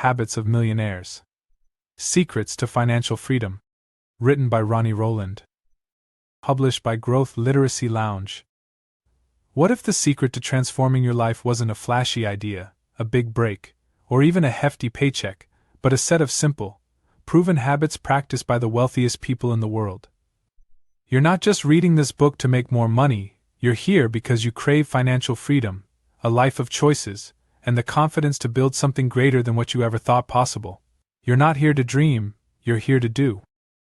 Habits of Millionaires. Secrets to Financial Freedom. Written by Ronnie Rowland. Published by Growth Literacy Lounge. What if the secret to transforming your life wasn't a flashy idea, a big break, or even a hefty paycheck, but a set of simple, proven habits practiced by the wealthiest people in the world? You're not just reading this book to make more money, you're here because you crave financial freedom, a life of choices, and the confidence to build something greater than what you ever thought possible. You're not here to dream, you're here to do.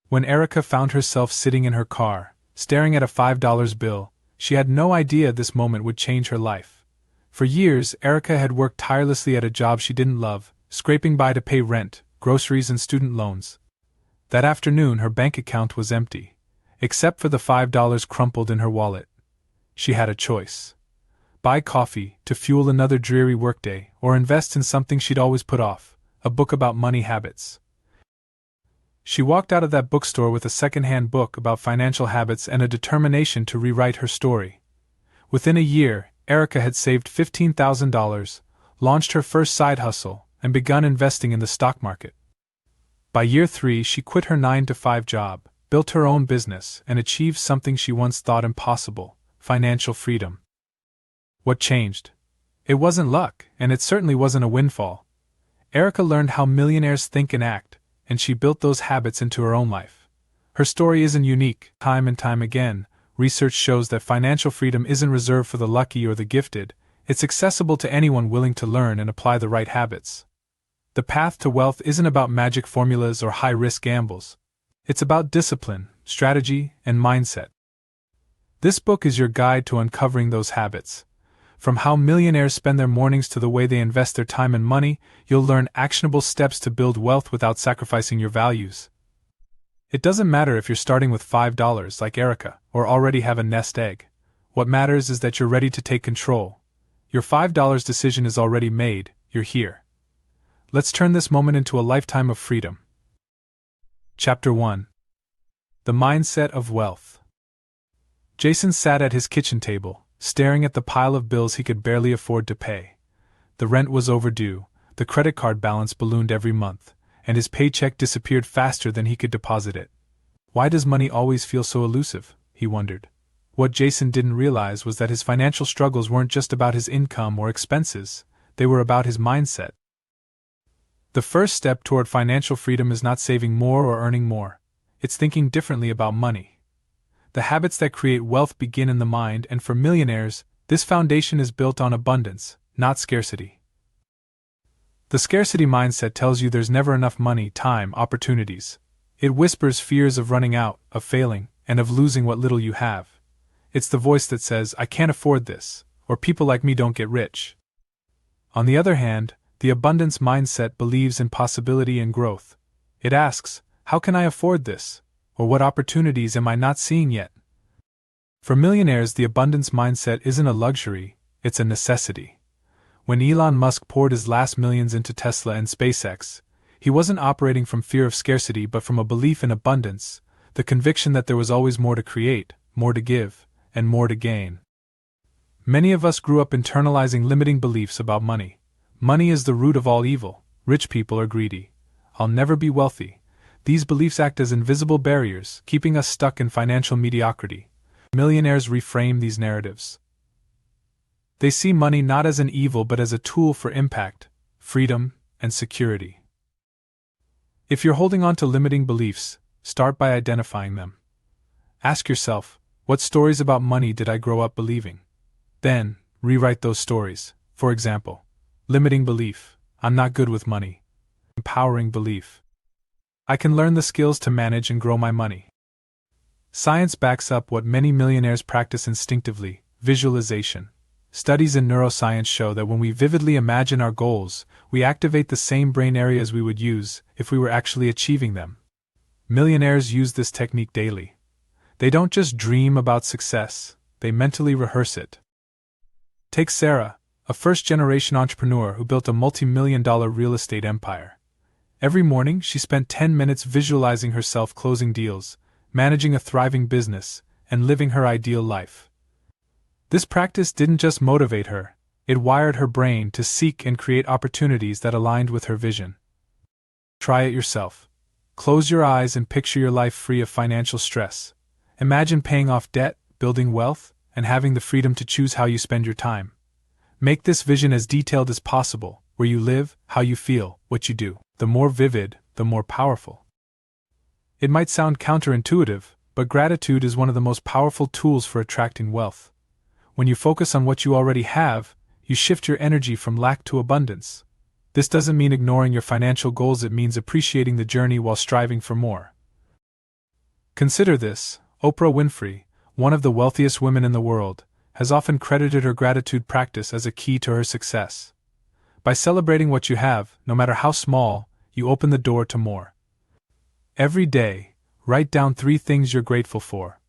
When Erica found herself sitting in her car, staring at a $5 bill, she had no idea this moment would change her life. For years, Erica had worked tirelessly at a job she didn't love, scraping by to pay rent, groceries, and student loans. That afternoon, her bank account was empty, except for the $5 crumpled in her wallet. She had a choice: buy coffee to fuel another dreary workday, or invest in something she'd always put off, a book about money habits. She walked out of that bookstore with a second-hand book about financial habits and a determination to rewrite her story. Within a year, Erica had saved $15,000, launched her first side hustle, and begun investing in the stock market. By year 3, she quit her 9-to-5 job, built her own business, and achieved something she once thought impossible: financial freedom. What changed? It wasn't luck, and it certainly wasn't a windfall. Erica learned how millionaires think and act, and she built those habits into her own life. Her story isn't unique. Time and time again, research shows that financial freedom isn't reserved for the lucky or the gifted. It's accessible to anyone willing to learn and apply the right habits. The path to wealth isn't about magic formulas or high-risk gambles. It's about discipline, strategy, and mindset. This book is your guide to uncovering those habits. From how millionaires spend their mornings to the way they invest their time and money, you'll learn actionable steps to build wealth without sacrificing your values. It doesn't matter if you're starting with $5 like Erica, or already have a nest egg. What matters is that you're ready to take control. Your $5 decision is already made, you're here. Let's turn this moment into a lifetime of freedom. Chapter 1. The Mindset of Wealth. Jason sat at his kitchen table, staring at the pile of bills he could barely afford to pay. The rent was overdue, the credit card balance ballooned every month, and his paycheck disappeared faster than he could deposit it. Why does money always feel so elusive? He wondered. What Jason didn't realize was that his financial struggles weren't just about his income or expenses, they were about his mindset. The first step toward financial freedom is not saving more or earning more. It's thinking differently about money. The habits that create wealth begin in the mind, and for millionaires, this foundation is built on abundance, not scarcity. The scarcity mindset tells you there's never enough money, time, opportunities. It whispers fears of running out, of failing, and of losing what little you have. It's the voice that says, "I can't afford this," or "people like me don't get rich." On the other hand, the abundance mindset believes in possibility and growth. It asks, "How can I afford this?" or "What opportunities am I not seeing yet?" For millionaires, the abundance mindset isn't a luxury, it's a necessity. When Elon Musk poured his last millions into Tesla and SpaceX, he wasn't operating from fear of scarcity but from a belief in abundance, the conviction that there was always more to create, more to give, and more to gain. Many of us grew up internalizing limiting beliefs about money. Money is the root of all evil. Rich people are greedy. I'll never be wealthy. These beliefs act as invisible barriers, keeping us stuck in financial mediocrity. Millionaires reframe these narratives. They see money not as an evil but as a tool for impact, freedom, and security. If you're holding on to limiting beliefs, start by identifying them. Ask yourself, what stories about money did I grow up believing? Then, rewrite those stories. For example, limiting belief: I'm not good with money. Empowering belief: I can learn the skills to manage and grow my money. Science backs up what many millionaires practice instinctively: visualization. Studies in neuroscience show that when we vividly imagine our goals, we activate the same brain areas we would use if we were actually achieving them. Millionaires use this technique daily. They don't just dream about success, they mentally rehearse it. Take Sarah, a first-generation entrepreneur who built a multi-million-dollar real estate empire. Every morning, she spent 10 minutes visualizing herself closing deals, managing a thriving business, and living her ideal life. This practice didn't just motivate her, It wired her brain to seek and create opportunities that aligned with her vision. Try it yourself. Close your eyes and picture your life free of financial stress. Imagine paying off debt, building wealth, and having the freedom to choose how you spend your time. Make this vision as detailed as possible, where you live, how you feel, what you do. The more vivid, the more powerful. It might sound counterintuitive, but gratitude is one of the most powerful tools for attracting wealth. When you focus on what you already have, you shift your energy from lack to abundance. This doesn't mean ignoring your financial goals, it means appreciating the journey while striving for more. Consider this: Oprah Winfrey, one of the wealthiest women in the world, has often credited her gratitude practice as a key to her success. By celebrating what you have, no matter how small, you open the door to more. Every day, write down 3 things you're grateful for.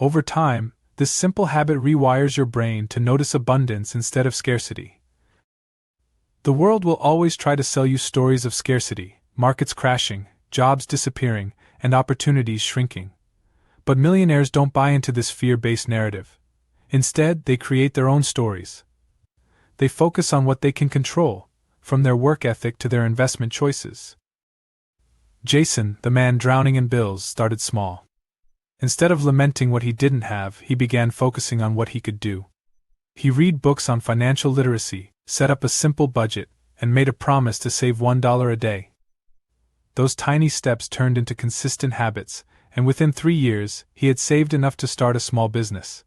Over time, this simple habit rewires your brain to notice abundance instead of scarcity. The world will always try to sell you stories of scarcity, markets crashing, jobs disappearing, and opportunities shrinking. But millionaires don't buy into this fear-based narrative. Instead, they create their own stories. They focus on what they can control, from their work ethic to their investment choices. Jason, the man drowning in bills, started small. Instead of lamenting what he didn't have, he began focusing on what he could do. He read books on financial literacy, set up a simple budget, and made a promise to save $1 a day. Those tiny steps turned into consistent habits, and within 3 years, he had saved enough to start a small business.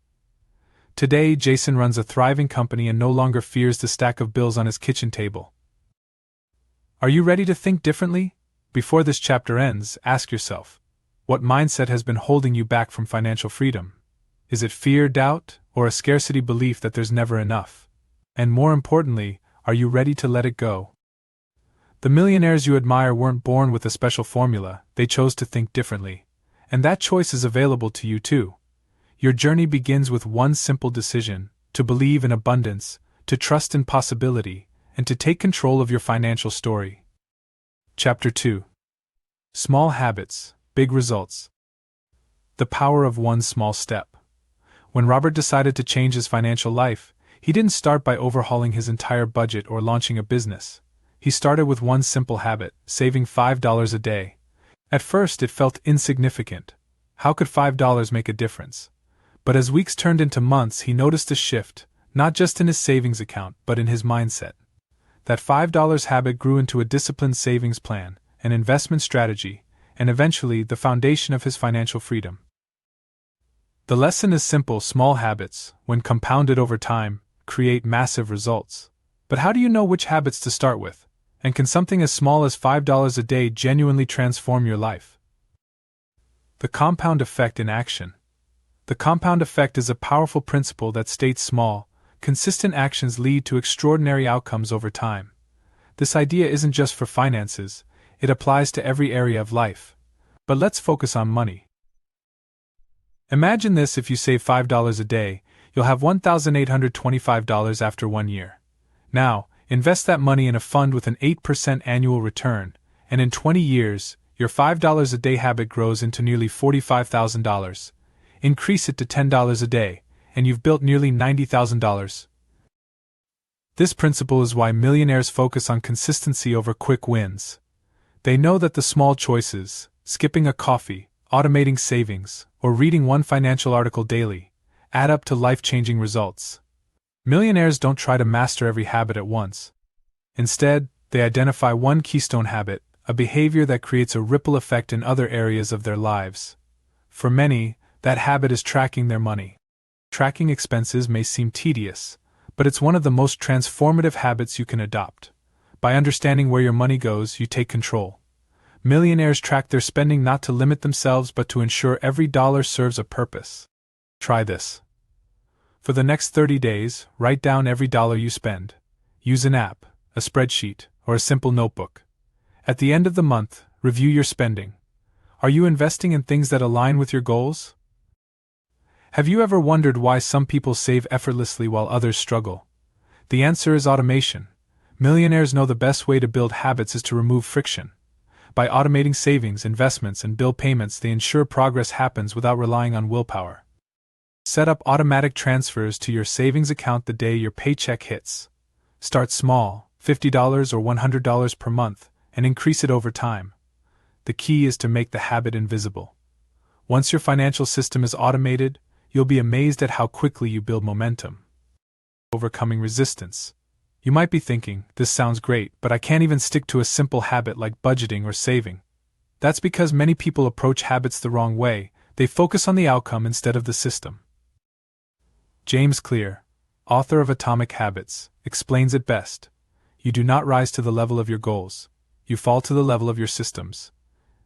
Today, Jason runs a thriving company and no longer fears the stack of bills on his kitchen table. Are you ready to think differently? Before this chapter ends, ask yourself, what mindset has been holding you back from financial freedom? Is it fear, doubt, or a scarcity belief that there's never enough? And more importantly, are you ready to let it go? The millionaires you admire weren't born with a special formula, they chose to think differently. And that choice is available to you too. Your journey begins with one simple decision: to believe in abundance, to trust in possibility, and to take control of your financial story. Chapter 2. Small Habits, Big Results. The Power of One Small Step. When Robert decided to change his financial life, he didn't start by overhauling his entire budget or launching a business. He started with one simple habit: saving $5 a day. At first it felt insignificant. How could $5 make a difference? But as weeks turned into months, he noticed a shift, not just in his savings account, but in his mindset. That $5 habit grew into a disciplined savings plan, an investment strategy, and eventually the foundation of his financial freedom. The lesson is simple: small habits, when compounded over time, create massive results. But how do you know which habits to start with? And can something as small as $5 a day genuinely transform your life? The compound effect in action. The compound effect is a powerful principle that states small, consistent actions lead to extraordinary outcomes over time. This idea isn't just for finances, it applies to every area of life. But let's focus on money. Imagine this: if you save $5 a day, you'll have $1,825 after 1 year. Now, invest that money in a fund with an 8% annual return, and in 20 years, your $5 a day habit grows into nearly $45,000. Increase it to $10 a day, and you've built nearly $90,000. This principle is why millionaires focus on consistency over quick wins. They know that the small choices, skipping a coffee, automating savings, or reading one financial article daily, add up to life-changing results. Millionaires don't try to master every habit at once. Instead, they identify one keystone habit, a behavior that creates a ripple effect in other areas of their lives. For many, that habit is tracking their money. Tracking expenses may seem tedious, but it's one of the most transformative habits you can adopt. By understanding where your money goes, you take control. Millionaires track their spending not to limit themselves but to ensure every dollar serves a purpose. Try this. For the next 30 days, write down every dollar you spend. Use an app, a spreadsheet, or a simple notebook. At the end of the month, review your spending. Are you investing in things that align with your goals? Have you ever wondered why some people save effortlessly while others struggle? The answer is automation. Millionaires know the best way to build habits is to remove friction. By automating savings, investments, and bill payments, they ensure progress happens without relying on willpower. Set up automatic transfers to your savings account the day your paycheck hits. Start small, $50 or $100 per month, and increase it over time. The key is to make the habit invisible. Once your financial system is automated, you'll be amazed at how quickly you build momentum. Overcoming resistance. You might be thinking, this sounds great, but I can't even stick to a simple habit like budgeting or saving. That's because many people approach habits the wrong way. They focus on the outcome instead of the system. James Clear, author of Atomic Habits, explains it best. You do not rise to the level of your goals. You fall to the level of your systems.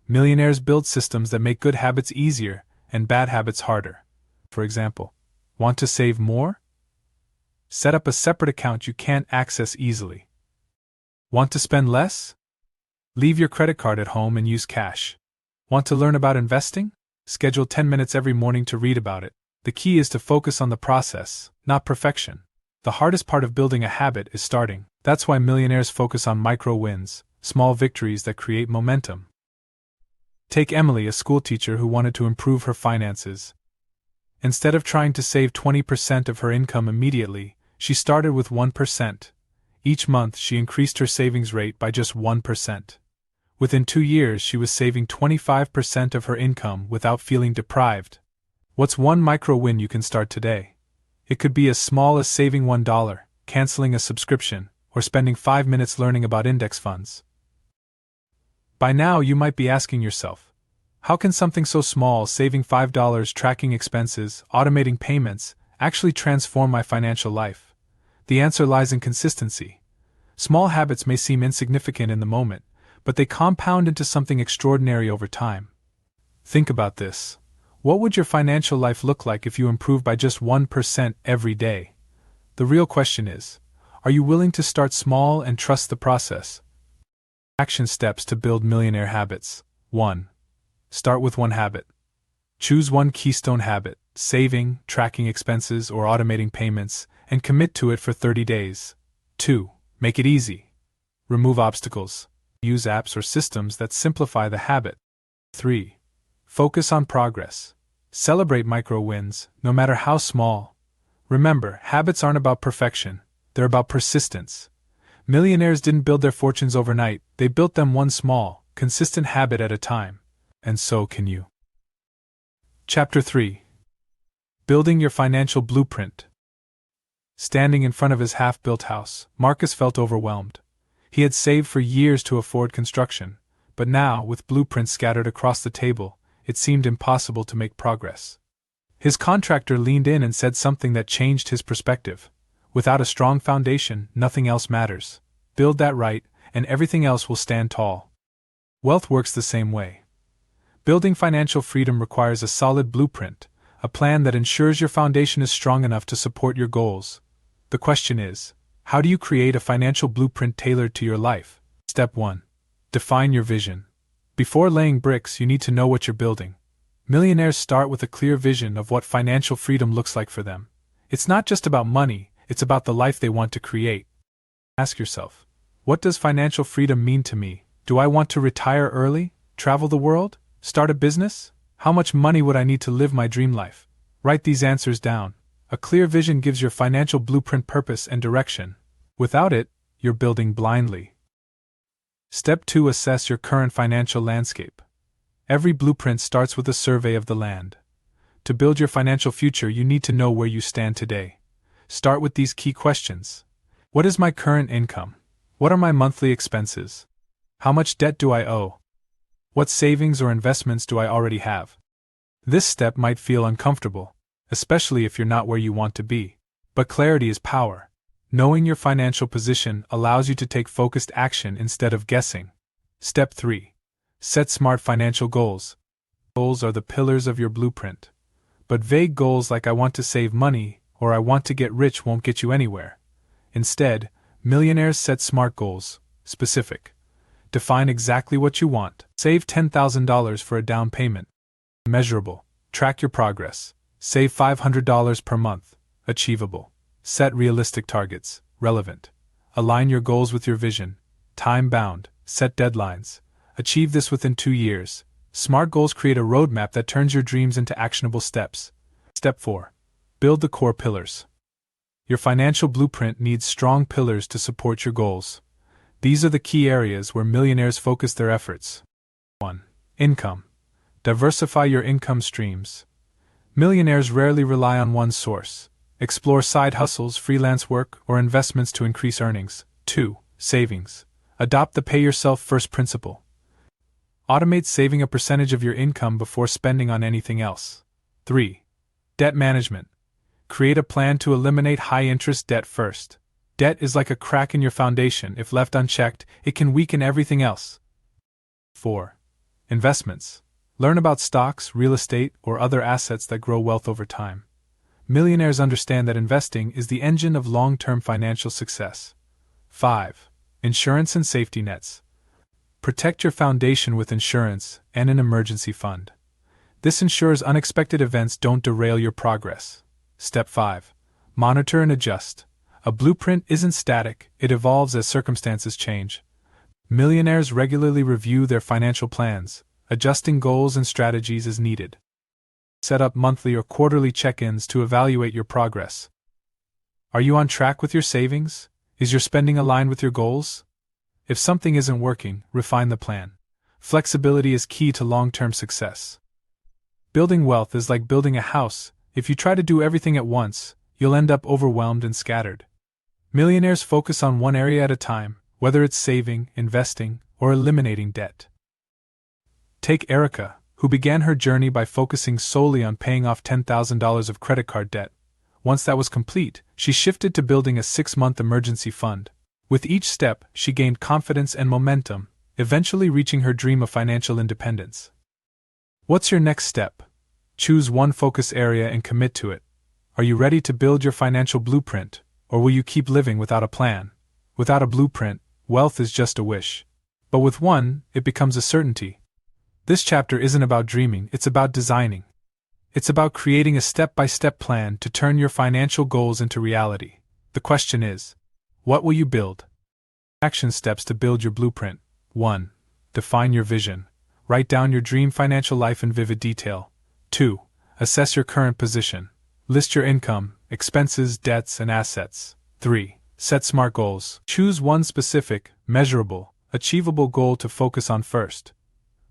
Millionaires build systems that make good habits easier and bad habits harder. For example, want to save more? Set up a separate account you can't access easily. Want to spend less? Leave your credit card at home and use cash. Want to learn about investing? Schedule 10 minutes every morning to read about it. The key is to focus on the process, not perfection. The hardest part of building a habit is starting. That's why millionaires focus on micro wins, small victories that create momentum. Take Emily, a schoolteacher who wanted to improve her finances. Instead of trying to save 20% of her income immediately, she started with 1%. Each month she increased her savings rate by just 1%. Within 2 years she was saving 25% of her income without feeling deprived. What's one micro win you can start today? It could be as small as saving $1, canceling a subscription, or spending 5 minutes learning about index funds. By now you might be asking yourself, how can something so small, saving $5, tracking expenses, automating payments, actually transform my financial life? The answer lies in consistency. Small habits may seem insignificant in the moment, but they compound into something extraordinary over time. Think about this. What would your financial life look like if you improved by just 1% every day? The real question is, are you willing to start small and trust the process? Action steps to build millionaire habits. 1. Start with one habit. Choose one keystone habit, saving, tracking expenses, or automating payments, and commit to it for 30 days. 2. Make it easy. Remove obstacles. Use apps or systems that simplify the habit. 3. Focus on progress. Celebrate micro wins, no matter how small. Remember, habits aren't about perfection, they're about persistence. Millionaires didn't build their fortunes overnight, they built them one small, consistent habit at a time. And so can you. Chapter 3. Building your financial blueprint. Standing in front of his half-built house, Marcus felt overwhelmed. He had saved for years to afford construction, but now, with blueprints scattered across the table, it seemed impossible to make progress. His contractor leaned in and said something that changed his perspective. Without a strong foundation, nothing else matters. Build that right, and everything else will stand tall. Wealth works the same way. Building financial freedom requires a solid blueprint, a plan that ensures your foundation is strong enough to support your goals. The question is, how do you create a financial blueprint tailored to your life? Step 1. Define your vision. Before laying bricks, you need to know what you're building. Millionaires start with a clear vision of what financial freedom looks like for them. It's not just about money, it's about the life they want to create. Ask yourself, what does financial freedom mean to me? Do I want to retire early, travel the world, start a business? How much money would I need to live my dream life? Write these answers down. A clear vision gives your financial blueprint purpose and direction. Without it, you're building blindly. Step 2. Assess your current financial landscape. Every blueprint starts with a survey of the land. To build your financial future, you need to know where you stand today. Start with these key questions. What is my current income? What are my monthly expenses? How much debt do I owe? What savings or investments do I already have? This step might feel uncomfortable, especially if you're not where you want to be. But clarity is power. Knowing your financial position allows you to take focused action instead of guessing. Step 3. Set smart financial goals. Goals are the pillars of your blueprint. But vague goals like I want to save money or I want to get rich won't get you anywhere. Instead, millionaires set smart goals, specific. Define exactly what you want. Save $10,000 for a down payment. Measurable. Track your progress. Save $500 per month. Achievable. Set realistic targets. Relevant. Align your goals with your vision. Time-bound. Set deadlines. Achieve this within 2 years. Smart goals create a roadmap that turns your dreams into actionable steps. Step 4. Build the core pillars. Your financial blueprint needs strong pillars to support your goals. These are the key areas where millionaires focus their efforts. 1. Income. Diversify your income streams. Millionaires rarely rely on one source. Explore side hustles, freelance work, or investments to increase earnings. 2. Savings. Adopt the pay yourself first principle. Automate saving a percentage of your income before spending on anything else. 3. Debt management. Create a plan to eliminate high-interest debt first. Debt is like a crack in your foundation. If left unchecked, it can weaken everything else. 4. Investments. Learn about stocks, real estate, or other assets that grow wealth over time. Millionaires understand that investing is the engine of long-term financial success. 5. Insurance and safety nets. Protect your foundation with insurance and an emergency fund. This ensures unexpected events don't derail your progress. Step 5. Monitor and adjust. A blueprint isn't static, it evolves as circumstances change. Millionaires regularly review their financial plans, adjusting goals and strategies as needed. Set up monthly or quarterly check-ins to evaluate your progress. Are you on track with your savings? Is your spending aligned with your goals? If something isn't working, refine the plan. Flexibility is key to long-term success. Building wealth is like building a house. If you try to do everything at once, you'll end up overwhelmed and scattered. Millionaires focus on one area at a time, whether it's saving, investing, or eliminating debt. Take Erica, who began her journey by focusing solely on paying off $10,000 of credit card debt. Once that was complete, she shifted to building a 6-month emergency fund. With each step, she gained confidence and momentum, eventually reaching her dream of financial independence. What's your next step? Choose one focus area and commit to it. Are you ready to build your financial blueprint, or will you keep living without a plan? Without a blueprint, wealth is just a wish. But with one, it becomes a certainty. This chapter isn't about dreaming, it's about designing. It's about creating a step-by-step plan to turn your financial goals into reality. The question is, what will you build? Action steps to build your blueprint. 1. Define your vision. Write down your dream financial life in vivid detail. 2. Assess your current position. List your income, expenses, debts, and assets. 3. Set SMART goals. Choose one specific, measurable, achievable goal to focus on first.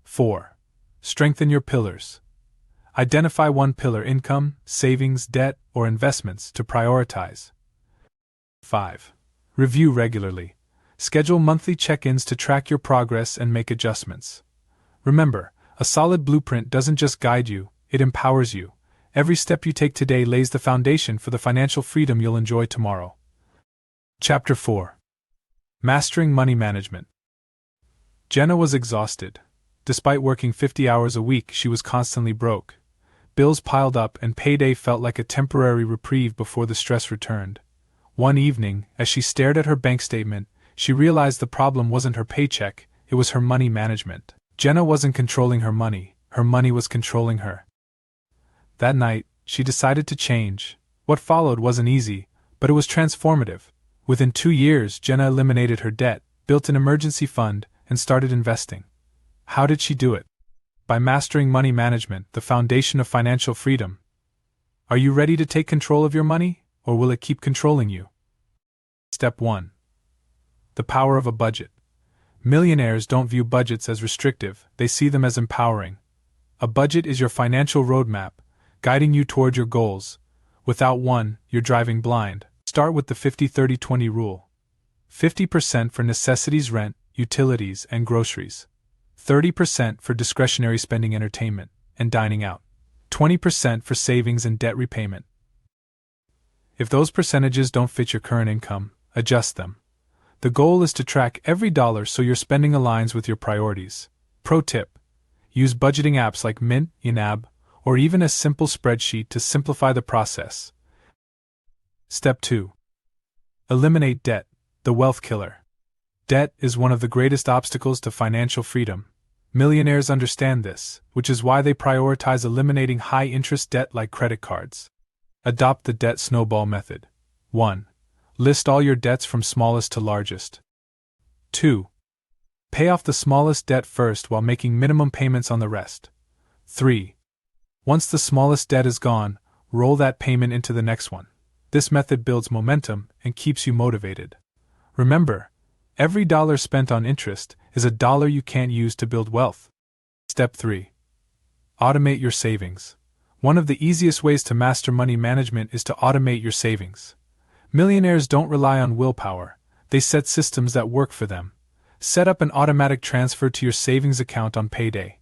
4. Strengthen your pillars. Identify one pillar: income, savings, debt, or investments to prioritize. 5. Review regularly. Schedule monthly check-ins to track your progress and make adjustments. Remember, a solid blueprint doesn't just guide you, it empowers you. Every step you take today lays the foundation for the financial freedom you'll enjoy tomorrow. Chapter 4. Mastering Money Management. Jenna was exhausted. Despite working 50 hours a week, she was constantly broke. Bills piled up and payday felt like a temporary reprieve before the stress returned. One evening, as she stared at her bank statement, she realized the problem wasn't her paycheck, it was her money management. Jenna wasn't controlling her money was controlling her. That night, she decided to change. What followed wasn't easy, but it was transformative. Within 2 years, Jenna eliminated her debt, built an emergency fund, and started investing. How did she do it? By mastering money management, the foundation of financial freedom. Are you ready to take control of your money, or will it keep controlling you? Step 1. The power of a budget. Millionaires don't view budgets as restrictive, they see them as empowering. A budget is your financial roadmap, guiding you toward your goals. Without one, you're driving blind. Start with the 50-30-20 rule. 50% for necessities, rent, utilities, and groceries. 30% for discretionary spending, entertainment, and dining out. 20% for savings and debt repayment. If those percentages don't fit your current income, adjust them. The goal is to track every dollar so your spending aligns with your priorities. Pro tip: use budgeting apps like Mint, Inab, or even a simple spreadsheet to simplify the process. Step 2. Eliminate debt, the wealth killer. Debt is one of the greatest obstacles to financial freedom. Millionaires understand this, which is why they prioritize eliminating high-interest debt like credit cards. Adopt the debt snowball method. 1. List all your debts from smallest to largest. 2. Pay off the smallest debt first while making minimum payments on the rest. 3. Once the smallest debt is gone, roll that payment into the next one. This method builds momentum and keeps you motivated. Remember, every dollar spent on interest is a dollar you can't use to build wealth. Step 3. Automate your savings. One of the easiest ways to master money management is to automate your savings. Millionaires don't rely on willpower, they set systems that work for them. Set up an automatic transfer to your savings account on payday.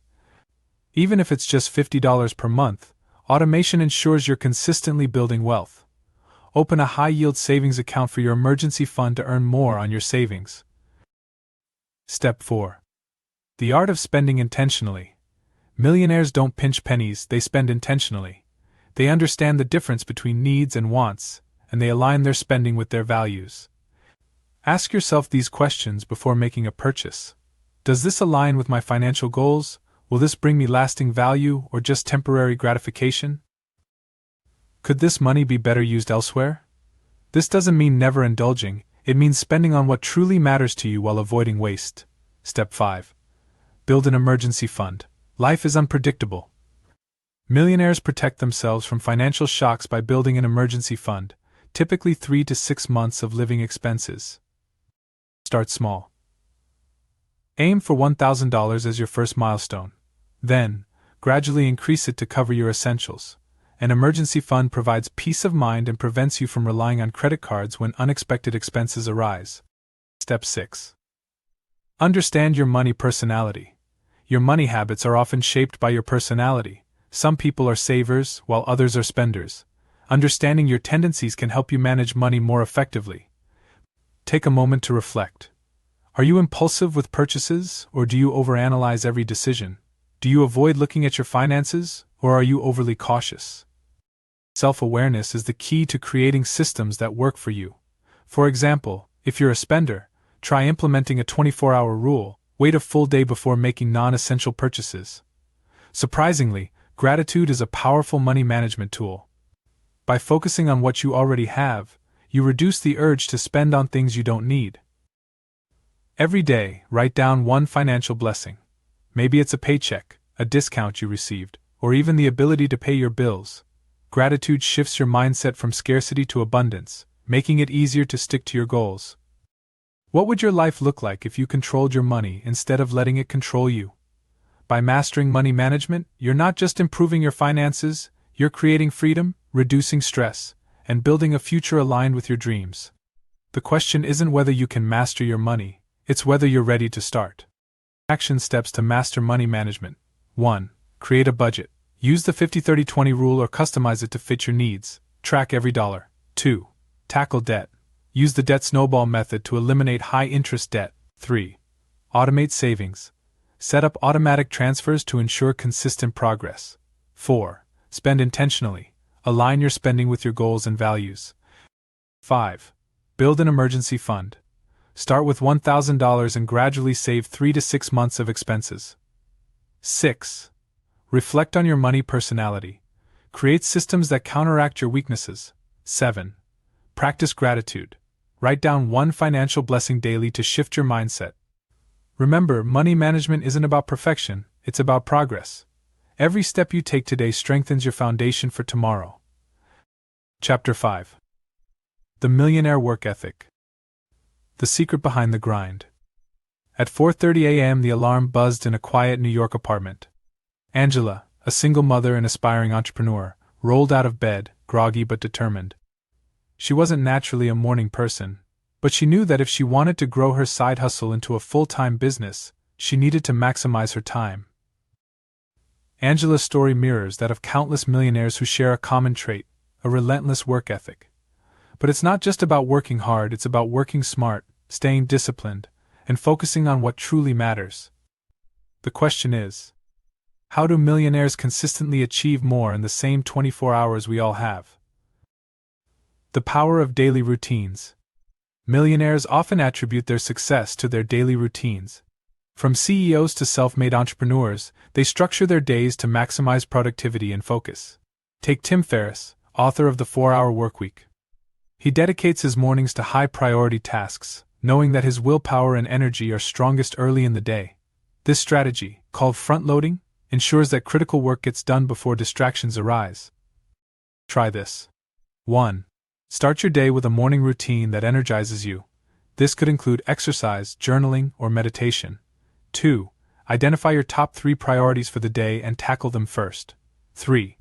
Even if it's just $50 per month, automation ensures you're consistently building wealth. Open a high-yield savings account for your emergency fund to earn more on your savings. Step 4. The art of spending intentionally. Millionaires don't pinch pennies, they spend intentionally. They understand the difference between needs and wants, and they align their spending with their values. Ask yourself these questions before making a purchase. Does this align with my financial goals? Will this bring me lasting value or just temporary gratification? Could this money be better used elsewhere? This doesn't mean never indulging, it means spending on what truly matters to you while avoiding waste. Step 5. Build an emergency fund. Life is unpredictable. Millionaires protect themselves from financial shocks by building an emergency fund, typically 3 to 6 months of living expenses. Start small. Aim for $1,000 as your first milestone. Then, gradually increase it to cover your essentials. An emergency fund provides peace of mind and prevents you from relying on credit cards when unexpected expenses arise. Step 6. Understand your money personality. Your money habits are often shaped by your personality. Some people are savers, while others are spenders. Understanding your tendencies can help you manage money more effectively. Take a moment to reflect. Are you impulsive with purchases, or do you overanalyze every decision? Do you avoid looking at your finances, or are you overly cautious? Self-awareness is the key to creating systems that work for you. For example, if you're a spender, try implementing a 24-hour rule. Wait a full day before making non-essential purchases. Surprisingly, gratitude is a powerful money management tool. By focusing on what you already have, you reduce the urge to spend on things you don't need. Every day, write down one financial blessing. Maybe it's a paycheck, a discount you received, or even the ability to pay your bills. Gratitude shifts your mindset from scarcity to abundance, making it easier to stick to your goals. What would your life look like if you controlled your money instead of letting it control you? By mastering money management, you're not just improving your finances, you're creating freedom, reducing stress, and building a future aligned with your dreams. The question isn't whether you can master your money, it's whether you're ready to start. Action steps to master money management. 1. Create a budget. Use the 50-30-20 rule or customize it to fit your needs. Track every dollar. 2. Tackle debt. Use the debt snowball method to eliminate high-interest debt. 3. Automate savings. Set up automatic transfers to ensure consistent progress. 4. Spend intentionally. Align your spending with your goals and values. 5. Build an emergency fund. Start with $1,000 and gradually save 3 to 6 months of expenses. 6. Reflect on your money personality. Create systems that counteract your weaknesses. 7. Practice gratitude. Write down one financial blessing daily to shift your mindset. Remember, money management isn't about perfection, it's about progress. Every step you take today strengthens your foundation for tomorrow. Chapter 5. The Millionaire Work Ethic. The secret behind the grind. At 4:30 a.m., the alarm buzzed in a quiet New York apartment. Angela, a single mother and aspiring entrepreneur, rolled out of bed, groggy but determined. She wasn't naturally a morning person, but she knew that if she wanted to grow her side hustle into a full-time business, she needed to maximize her time. Angela's story mirrors that of countless millionaires who share a common trait, a relentless work ethic. But it's not just about working hard, it's about working smart, staying disciplined, and focusing on what truly matters. The question is, how do millionaires consistently achieve more in the same 24 hours we all have? The power of daily routines. Millionaires often attribute their success to their daily routines. From CEOs to self-made entrepreneurs, they structure their days to maximize productivity and focus. Take Tim Ferriss, author of The 4-Hour Workweek. He dedicates his mornings to high-priority tasks, knowing that his willpower and energy are strongest early in the day. This strategy, called front-loading, ensures that critical work gets done before distractions arise. Try this. 1. Start your day with a morning routine that energizes you. This could include exercise, journaling, or meditation. 2. Identify your top 3 priorities for the day and tackle them first. 3.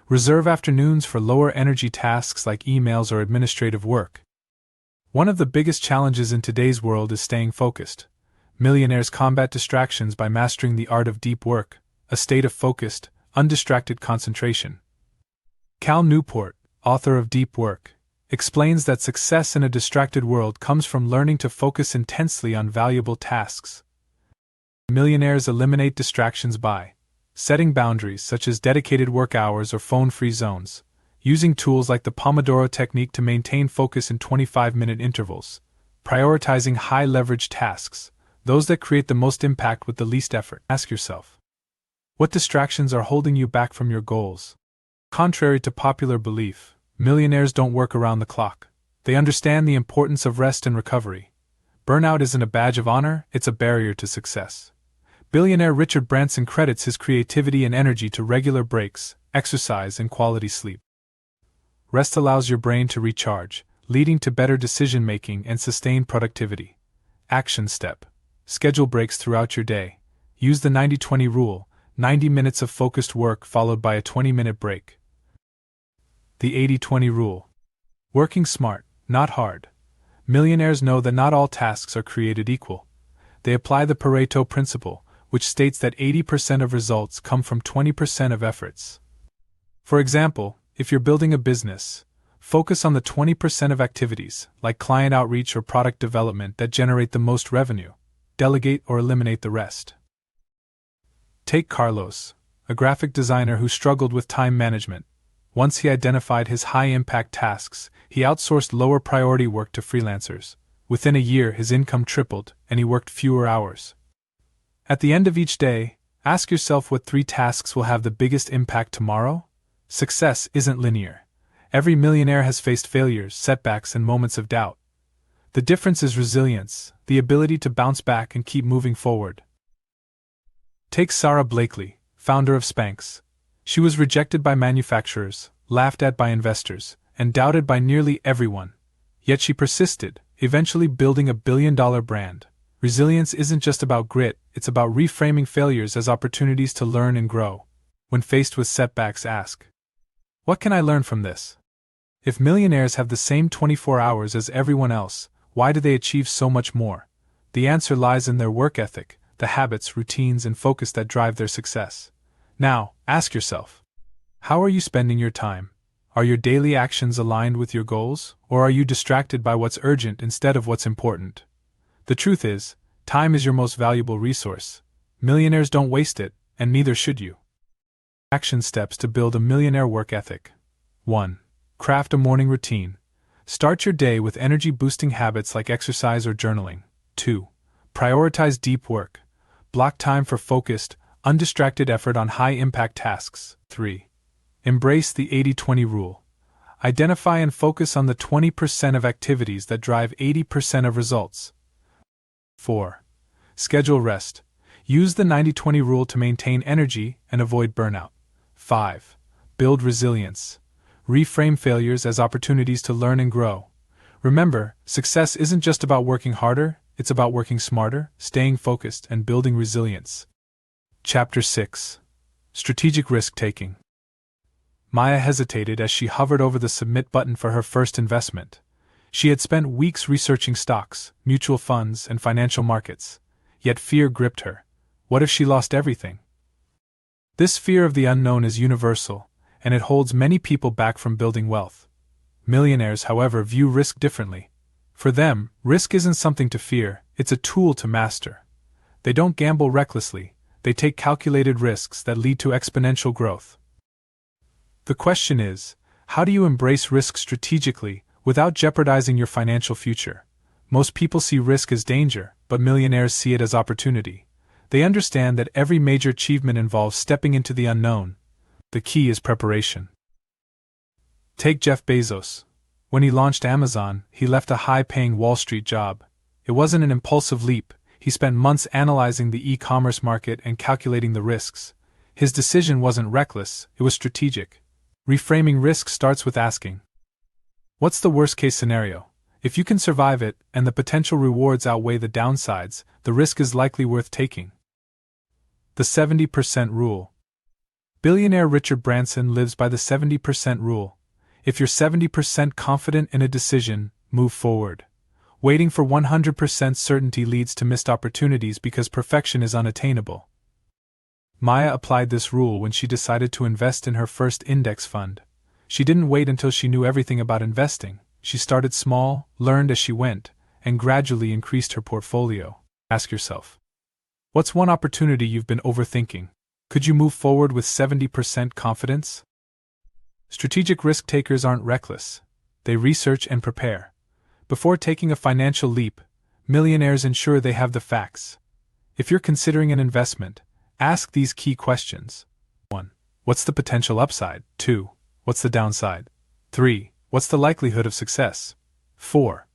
Reserve afternoons for lower energy tasks like emails or administrative work. One of the biggest challenges in today's world is staying focused. Millionaires combat distractions by mastering the art of deep work, a state of focused, undistracted concentration. Cal Newport, author of Deep Work, explains that success in a distracted world comes from learning to focus intensely on valuable tasks. Millionaires eliminate distractions by setting boundaries such as dedicated work hours or phone-free zones, using tools like the Pomodoro technique to maintain focus in 25-minute intervals, prioritizing high-leverage tasks, those that create the most impact with the least effort. Ask yourself, what distractions are holding you back from your goals? Contrary to popular belief, millionaires don't work around the clock. They understand the importance of rest and recovery. Burnout isn't a badge of honor, it's a barrier to success. Billionaire Richard Branson credits his creativity and energy to regular breaks, exercise, and quality sleep. Rest allows your brain to recharge, leading to better decision-making and sustained productivity. Action step: schedule breaks throughout your day. Use the 90-20 rule, 90 minutes of focused work followed by a 20-minute break. The 80-20 rule: working smart, not hard. Millionaires know that not all tasks are created equal. They apply the Pareto principle, which states that 80% of results come from 20% of efforts. For example, if you're building a business, focus on the 20% of activities, like client outreach or product development, that generate the most revenue. Delegate or eliminate the rest. Take Carlos, a graphic designer who struggled with time management. Once he identified his high-impact tasks, he outsourced lower-priority work to freelancers. Within a year, his income tripled, and he worked fewer hours. At the end of each day, ask yourself what 3 tasks will have the biggest impact tomorrow? Success isn't linear. Every millionaire has faced failures, setbacks, and moments of doubt. The difference is resilience, the ability to bounce back and keep moving forward. Take Sarah Blakely, founder of Spanx. She was rejected by manufacturers, laughed at by investors, and doubted by nearly everyone. Yet she persisted, eventually building a billion-dollar brand. Resilience isn't just about grit, it's about reframing failures as opportunities to learn and grow. When faced with setbacks, ask, what can I learn from this? If millionaires have the same 24 hours as everyone else, why do they achieve so much more? The answer lies in their work ethic, the habits, routines, and focus that drive their success. Now, ask yourself, how are you spending your time? Are your daily actions aligned with your goals, or are you distracted by what's urgent instead of what's important? The truth is, time is your most valuable resource. Millionaires don't waste it, and neither should you. Action steps to build a millionaire work ethic. 1. Craft a morning routine. Start your day with energy-boosting habits like exercise or journaling. 2. Prioritize deep work. Block time for focused, undistracted effort on high-impact tasks. 3. Embrace the 80-20 rule. Identify and focus on the 20% of activities that drive 80% of results. 4. Schedule rest. Use the 90-20 rule to maintain energy and avoid burnout. 5. Build resilience. Reframe failures as opportunities to learn and grow. Remember, success isn't just about working harder, it's about working smarter, staying focused, and building resilience. Chapter 6. Strategic Risk-Taking. Maya hesitated as she hovered over the submit button for her first investment. She had spent weeks researching stocks, mutual funds, and financial markets. Yet fear gripped her. What if she lost everything? This fear of the unknown is universal, and it holds many people back from building wealth. Millionaires, however, view risk differently. For them, risk isn't something to fear, it's a tool to master. They don't gamble recklessly, they take calculated risks that lead to exponential growth. The question is, how do you embrace risk strategically, without jeopardizing your financial future? Most people see risk as danger, but millionaires see it as opportunity. They understand that every major achievement involves stepping into the unknown. The key is preparation. Take Jeff Bezos. When he launched Amazon, he left a high-paying Wall Street job. It wasn't an impulsive leap. He spent months analyzing the e-commerce market and calculating the risks. His decision wasn't reckless, it was strategic. Reframing risk starts with asking, What's the worst case scenario? If you can survive it, and the potential rewards outweigh the downsides, the risk is likely worth taking. The 70% rule. Billionaire Richard Branson lives by the 70% rule. If you're 70% confident in a decision, move forward. Waiting for 100% certainty leads to missed opportunities because perfection is unattainable. Maya applied this rule when she decided to invest in her first index fund. She didn't wait until she knew everything about investing. She started small, learned as she went, and gradually increased her portfolio. Ask yourself, what's one opportunity you've been overthinking? Could you move forward with 70% confidence? Strategic risk takers aren't reckless. They research and prepare. Before taking a financial leap, millionaires ensure they have the facts. If you're considering an investment, ask these key questions. 1. What's the potential upside? 2. What's the downside? 3. What's the likelihood of success? 4.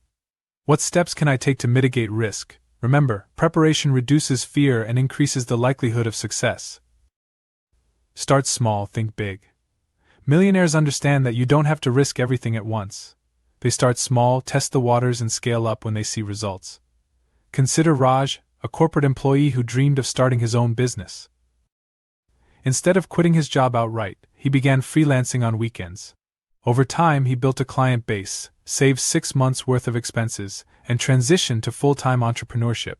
What steps can I take to mitigate risk? Remember, preparation reduces fear and increases the likelihood of success. Start small, think big. Millionaires understand that you don't have to risk everything at once. They start small, test the waters, and scale up when they see results. Consider Raj, a corporate employee who dreamed of starting his own business. Instead of quitting his job outright, he began freelancing on weekends. Over time, he built a client base, saved 6 months' worth of expenses, and transitioned to full-time entrepreneurship.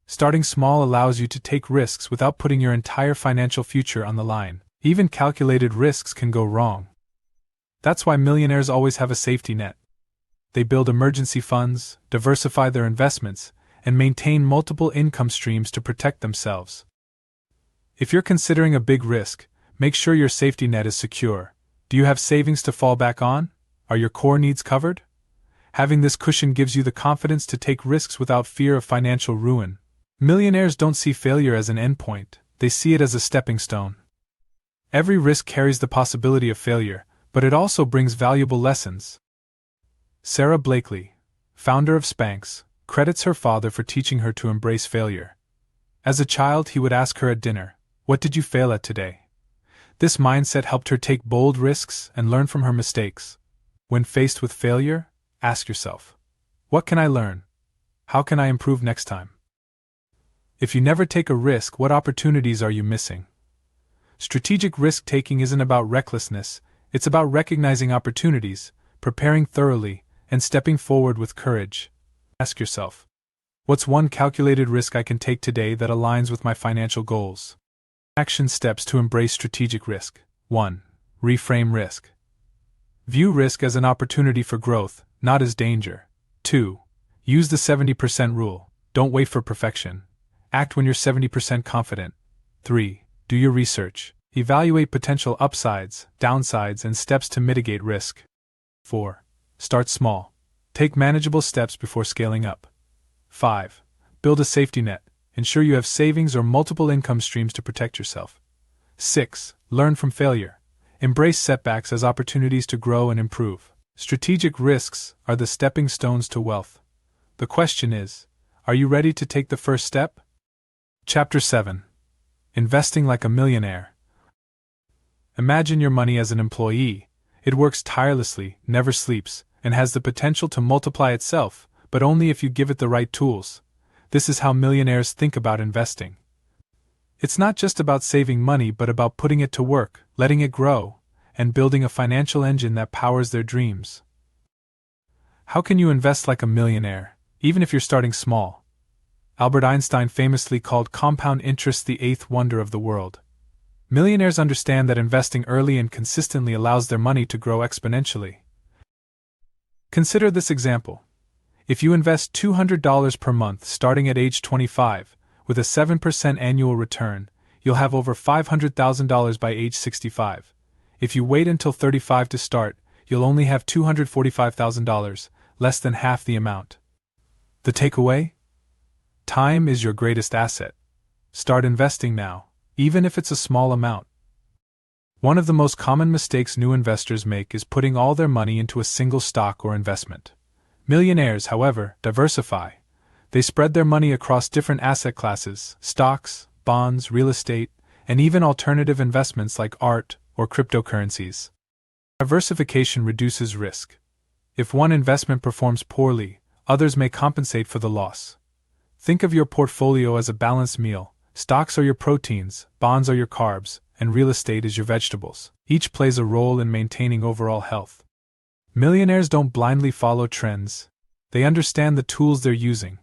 Starting small allows you to take risks without putting your entire financial future on the line. Even calculated risks can go wrong. That's why millionaires always have a safety net. They build emergency funds, diversify their investments, and maintain multiple income streams to protect themselves. If you're considering a big risk, make sure your safety net is secure. Do you have savings to fall back on? Are your core needs covered? Having this cushion gives you the confidence to take risks without fear of financial ruin. Millionaires don't see failure as an endpoint, they see it as a stepping stone. Every risk carries the possibility of failure, but it also brings valuable lessons. Sarah Blakely, founder of Spanx, credits her father for teaching her to embrace failure. As a child, he would ask her at dinner, "What did you fail at today?" This mindset helped her take bold risks and learn from her mistakes. When faced with failure, ask yourself, what can I learn? How can I improve next time? If you never take a risk, what opportunities are you missing? Strategic risk-taking isn't about recklessness, it's about recognizing opportunities, preparing thoroughly, and stepping forward with courage. Ask yourself, what's one calculated risk I can take today that aligns with my financial goals? Action steps to embrace strategic risk. 1. Reframe risk. View risk as an opportunity for growth, not as danger. 2. Use the 70% rule. Don't wait for perfection. Act when you're 70% confident. 3. Do your research. Evaluate potential upsides, downsides, and steps to mitigate risk. 4. Start small. Take manageable steps before scaling up. 5. Build a safety net. Ensure you have savings or multiple income streams to protect yourself. 6. Learn from failure. Embrace setbacks as opportunities to grow and improve. Strategic risks are the stepping stones to wealth. The question is, are you ready to take the first step? Chapter 7. Investing like a millionaire. Imagine your money as an employee. It works tirelessly, never sleeps, and has the potential to multiply itself, but only if you give it the right tools. This is how millionaires think about investing. It's not just about saving money but about putting it to work, letting it grow, and building a financial engine that powers their dreams. How can you invest like a millionaire, even if you're starting small? Albert Einstein famously called compound interest the eighth wonder of the world. Millionaires understand that investing early and consistently allows their money to grow exponentially. Consider this example. If you invest $200 per month starting at age 25, with a 7% annual return, you'll have over $500,000 by age 65. If you wait until 35 to start, you'll only have $245,000, less than half the amount. The takeaway? Time is your greatest asset. Start investing now, even if it's a small amount. One of the most common mistakes new investors make is putting all their money into a single stock or investment. Millionaires, however, diversify. They spread their money across different asset classes, stocks, bonds, real estate, and even alternative investments like art or cryptocurrencies. Diversification reduces risk. If one investment performs poorly, others may compensate for the loss. Think of your portfolio as a balanced meal. Stocks are your proteins, bonds are your carbs, and real estate is your vegetables. Each plays a role in maintaining overall health. Millionaires don't blindly follow trends. They understand the tools they're using.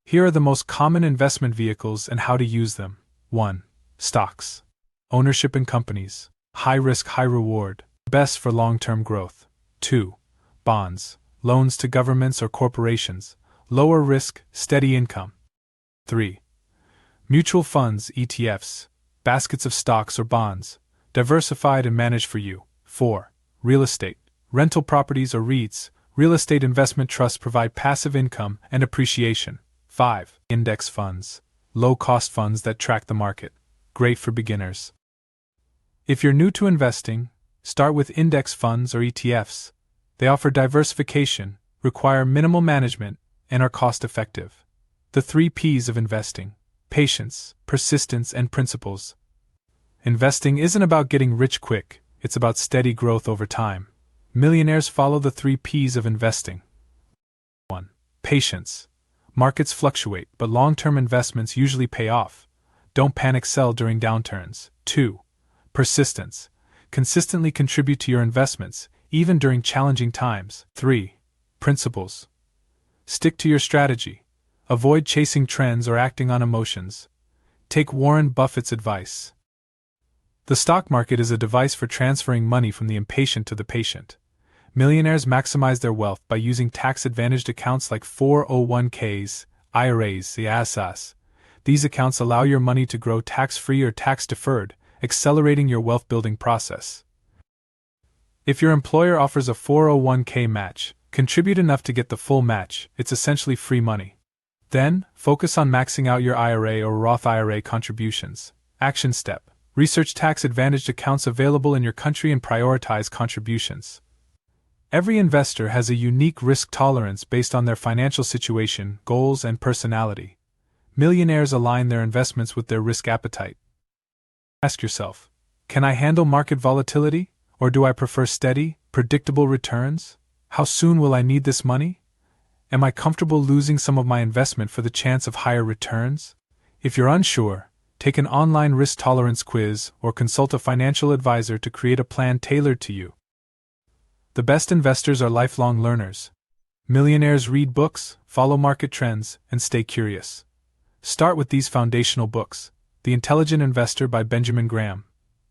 Here are the most common investment vehicles and how to use them. 1. Stocks. Ownership in companies. High risk, high reward. Best for long-term growth. 2. Bonds. Loans to governments or corporations. Lower risk, steady income. 3. Mutual funds, ETFs. Baskets of stocks or bonds. Diversified and managed for you. 4. Real estate. Rental properties or REITs. Real estate investment trusts provide passive income and appreciation. 5. Index funds. Low-cost funds that track the market. Great for beginners. If you're new to investing, start with index funds or ETFs. They offer diversification, require minimal management, and are cost-effective. The 3 P's of investing: patience, persistence, and principles. Investing isn't about getting rich quick, it's about steady growth over time. Millionaires follow the 3 P's of investing. 1. Patience. Markets fluctuate, but long-term investments usually pay off. Don't panic sell during downturns. 2. Persistence. Consistently contribute to your investments, even during challenging times. 3. Principles. Stick to your strategy. Avoid chasing trends or acting on emotions. Take Warren Buffett's advice. The stock market is a device for transferring money from the impatient to the patient. Millionaires maximize their wealth by using tax-advantaged accounts like 401ks, IRAs, ISAs. These accounts allow your money to grow tax-free or tax-deferred, accelerating your wealth-building process. If your employer offers a 401k match, contribute enough to get the full match. It's essentially free money. Then, focus on maxing out your IRA or Roth IRA contributions. Action step: research tax-advantaged accounts available in your country and prioritize contributions. Every investor has a unique risk tolerance based on their financial situation, goals, and personality. Millionaires align their investments with their risk appetite. Ask yourself, can I handle market volatility, or do I prefer steady, predictable returns? How soon will I need this money? Am I comfortable losing some of my investment for the chance of higher returns? If you're unsure, take an online risk tolerance quiz or consult a financial advisor to create a plan tailored to you. The best investors are lifelong learners. Millionaires read books, follow market trends, and stay curious. Start with these foundational books: The Intelligent Investor by Benjamin Graham,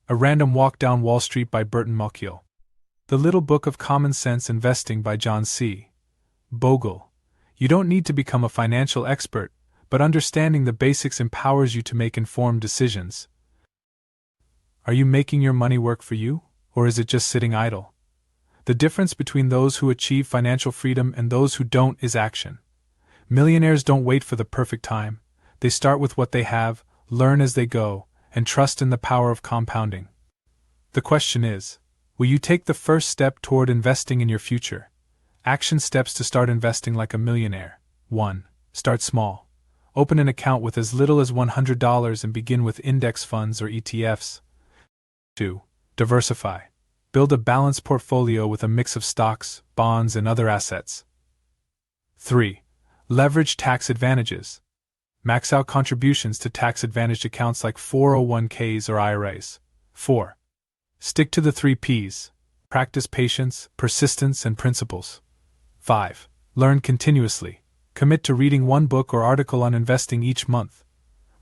A Random Walk Down Wall Street by Burton Malkiel, The Little Book of Common Sense Investing by John C. Bogle. You don't need to become a financial expert, but understanding the basics empowers you to make informed decisions. Are you making your money work for you, or is it just sitting idle? The difference between those who achieve financial freedom and those who don't is action. Millionaires don't wait for the perfect time. They start with what they have, learn as they go, and trust in the power of compounding. The question is, will you take the first step toward investing in your future? Action steps to start investing like a millionaire. 1. Start small. Open an account with as little as $100 and begin with index funds or ETFs. 2. Diversify. Build a balanced portfolio with a mix of stocks, bonds, and other assets. 3. Leverage tax advantages. Max out contributions to tax-advantaged accounts like 401ks or IRAs. 4. Stick to the 3 Ps. Practice patience, persistence, and principles. 5. Learn continuously. Commit to reading one book or article on investing each month.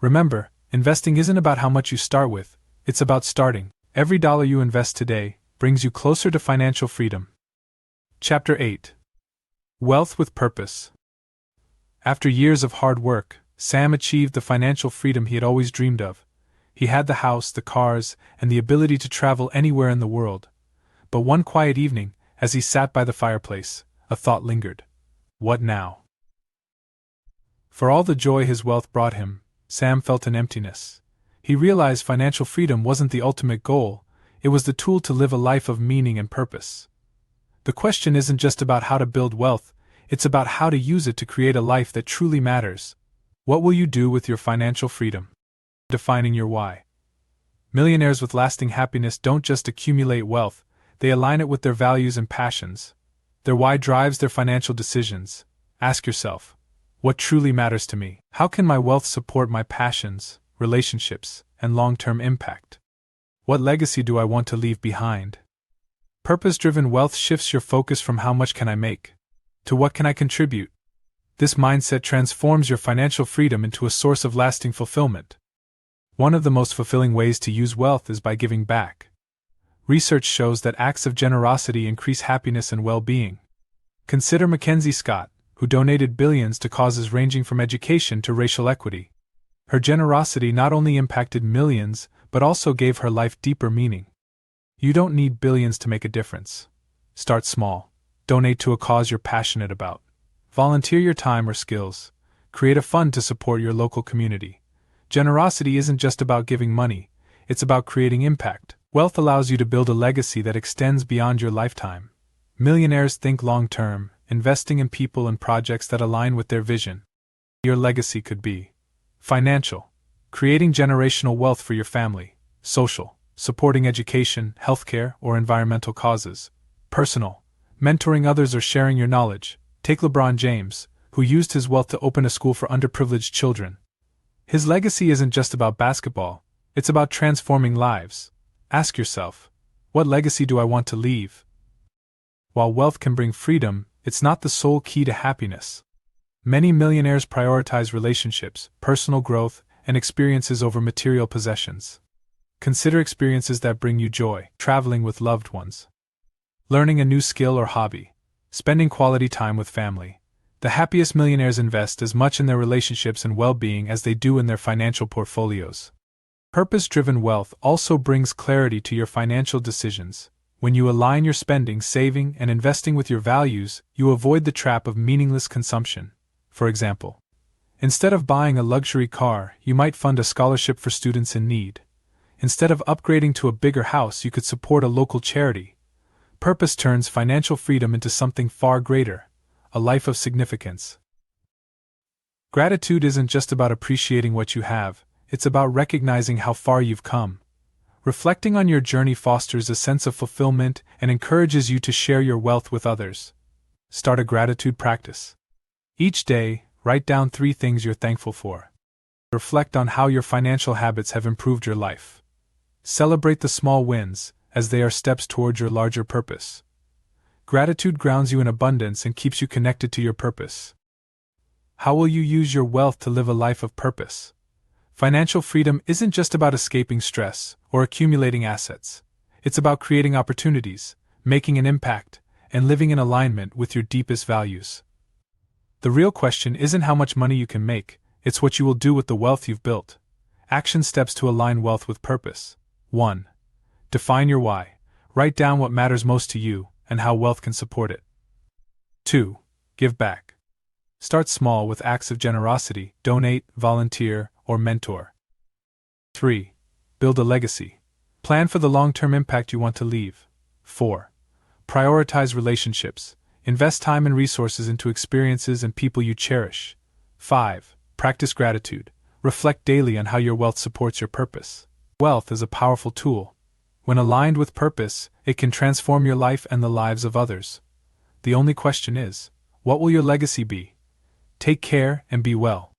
Remember, investing isn't about how much you start with, it's about starting. Every dollar you invest today brings you closer to financial freedom. Chapter 8. Wealth with Purpose. After years of hard work, Sam achieved the financial freedom he had always dreamed of. He had the house, the cars, and the ability to travel anywhere in the world. But one quiet evening, as he sat by the fireplace, a thought lingered. What now? For all the joy his wealth brought him, Sam felt an emptiness. He realized financial freedom wasn't the ultimate goal, it was the tool to live a life of meaning and purpose. The question isn't just about how to build wealth, it's about how to use it to create a life that truly matters. What will you do with your financial freedom? Defining your why. Millionaires with lasting happiness don't just accumulate wealth, they align it with their values and passions. Their why drives their financial decisions. Ask yourself, what truly matters to me? How can my wealth support my passions, relationships, and long-term impact? What legacy do I want to leave behind? Purpose-driven wealth shifts your focus from how much can I make to what can I contribute. This mindset transforms your financial freedom into a source of lasting fulfillment. One of the most fulfilling ways to use wealth is by giving back. Research shows that acts of generosity increase happiness and well-being. Consider Mackenzie Scott, who donated billions to causes ranging from education to racial equity. Her generosity not only impacted millions, but also gave her life deeper meaning. You don't need billions to make a difference. Start small. Donate to a cause you're passionate about. Volunteer your time or skills. Create a fund to support your local community. Generosity isn't just about giving money, it's about creating impact. Wealth allows you to build a legacy that extends beyond your lifetime. Millionaires think long-term, investing in people and projects that align with their vision. Your legacy could be financial, creating generational wealth for your family; social, supporting education, healthcare, or environmental causes; personal, mentoring others or sharing your knowledge. Take LeBron James, who used his wealth to open a school for underprivileged children. His legacy isn't just about basketball, it's about transforming lives. Ask yourself, what legacy do I want to leave? While wealth can bring freedom, it's not the sole key to happiness. Many millionaires prioritize relationships, personal growth, and experiences over material possessions. Consider experiences that bring you joy: traveling with loved ones, learning a new skill or hobby, spending quality time with family. The happiest millionaires invest as much in their relationships and well-being as they do in their financial portfolios. Purpose-driven wealth also brings clarity to your financial decisions. When you align your spending, saving, and investing with your values, you avoid the trap of meaningless consumption. For example, instead of buying a luxury car, you might fund a scholarship for students in need. Instead of upgrading to a bigger house, you could support a local charity. Purpose turns financial freedom into something far greater: a life of significance. Gratitude isn't just about appreciating what you have, it's about recognizing how far you've come. Reflecting on your journey fosters a sense of fulfillment and encourages you to share your wealth with others. Start a gratitude practice. Each day, write down 3 things you're thankful for. Reflect on how your financial habits have improved your life. Celebrate the small wins, as they are steps toward your larger purpose. Gratitude grounds you in abundance and keeps you connected to your purpose. How will you use your wealth to live a life of purpose? Financial freedom isn't just about escaping stress or accumulating assets. It's about creating opportunities, making an impact, and living in alignment with your deepest values. The real question isn't how much money you can make, it's what you will do with the wealth you've built. Action steps to align wealth with purpose. 1. Define your why. Write down what matters most to you and how wealth can support it. 2. Give back. Start small with acts of generosity: donate, volunteer, or mentor. 3. Build a legacy. Plan for the long-term impact you want to leave. 4. Prioritize relationships. Invest time and resources into experiences and people you cherish. 5. Practice gratitude. Reflect daily on how your wealth supports your purpose. Wealth is a powerful tool. When aligned with purpose, it can transform your life and the lives of others. The only question is, what will your legacy be? Take care and be well.